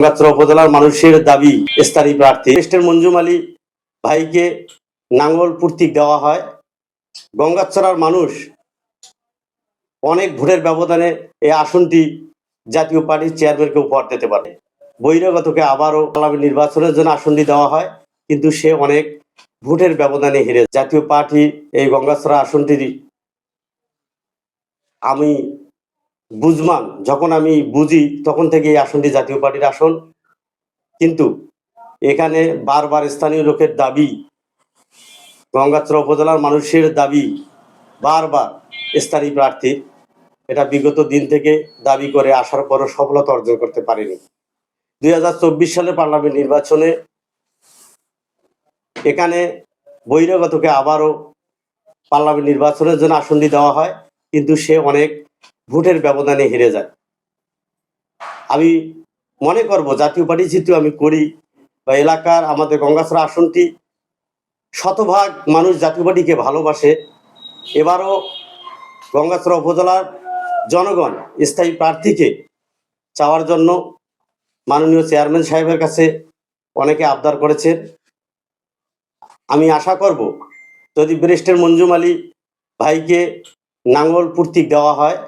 গঙ্গাচড়া উপজেলার মানুষের দাবি স্থায়ী প্রার্থী মঞ্জুম আলী ভাইকে নাঙ্গল প্রতীক দেওয়া হয়। গঙ্গাচড়ার মানুষ অনেক ভোটের ব্যবধানে এই আসনটি জাতীয় পার্টির চেয়ারম্যানকে উপহার দিতে পারে। বহিরাগতকে আবারও পার্লামেন্ট নির্বাচনের জন্য আসনটি দেওয়া হয়, কিন্তু সে অনেক ভোটের ব্যবধানে হেরে। জাতীয় পার্টি এই গঙ্গাচড়া আসনটি আমি বুঝমান, যখন আমি বুঝি তখন থেকে এই আসনটি জাতীয় পার্টির আসন। কিন্তু এখানে বারবার স্থানীয় লোকের দাবি, গঙ্গাচড়া উপজেলার মানুষের দাবি বারবার স্থায়ী প্রার্থী। এটা বিগত দিন থেকে দাবি করে আসার পরও সফলতা অর্জন করতে পারেনি। 2024 সালে পার্লামেন্ট নির্বাচনে এখানে বহিরাগতকে আবারও পার্লামেন্ট নির্বাচনের জন্য আসনটি দেওয়া হয়, কিন্তু সে অনেক ভোটের ব্যবধানে হেরে যায়। আমি মনে করব জাতীয় পার্টি যেহেতু আমি করি বা এলাকার আমাদের গঙ্গাচড়া আসনটি শতভাগ মানুষ জাতীয় পার্টিকে ভালোবাসে। এবারও গঙ্গাচড়া উপজেলার জনগণ স্থায়ী প্রার্থীকে চাওয়ার জন্য মাননীয় চেয়ারম্যান সাহেবের কাছে অনেকে আবদার করেছেন। আমি আশা করব যদি ব্যারিস্টার মঞ্জুম আলী ভাইকে নাঙ্গল প্রতীক দেওয়া হয়,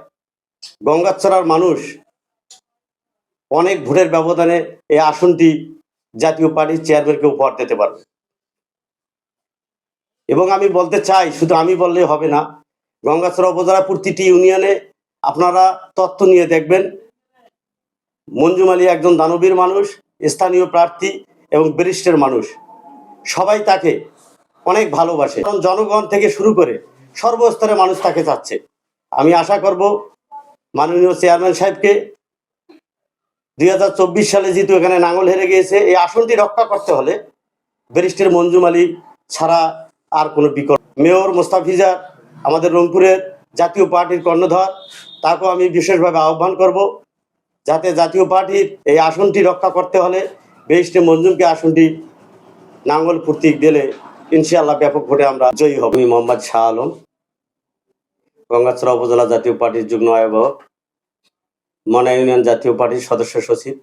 গঙ্গাচড়ার মানুষ অনেক ভোটের ব্যবধানে এই আসনটি জাতীয় পার্টির চেয়ারম্যানকে উপহার দিতে পারবে। এবং আমি বলতে চাই, শুধু আমি বললেই হবে না, গঙ্গাচড়া উপজেলা প্রতিটি ইউনিয়নে আপনারা তথ্য নিয়ে দেখবেন মঞ্জুম আলী একজন দানবীর মানুষ, স্থানীয় প্রার্থী এবং ব্যারিস্টার মানুষ। সবাই তাকে অনেক ভালোবাসে, কারণ জনগণ থেকে শুরু করে সর্বস্তরে মানুষ তাকে চাচ্ছে। আমি আশা করব মাননীয় চেয়ারম্যান সাহেবকে 2024 সালে যেহেতু এখানে নাঙ্গল হেরে গিয়েছে, এই আসনটি রক্ষা করতে হলে ব্যারিস্টার মঞ্জুম আলী ছাড়া আর কোনো বিকল্প। মেয়র মোস্তাফিজা আমাদের রংপুরের জাতীয় পার্টির কর্ণধার, তাকেও আমি বিশেষভাবে আহ্বান করব যাতে জাতীয় পার্টির এই আসনটি রক্ষা করতে হলে ব্যারিস্টার মঞ্জুমকে আসনটি নাঙ্গল প্রতীক দিলে ইনশাআল্লাহ ব্যাপক ভোটে আমরা জয়ী হব। আমি মোহাম্মদ শাহ আলম, গঙ্গাচড়া উপজেলা জাতীয় পার্টির যুগ্ম আহ্বায়ক, মনা ইউনিয়ন জাতীয় পার্টির সদস্য সচিব।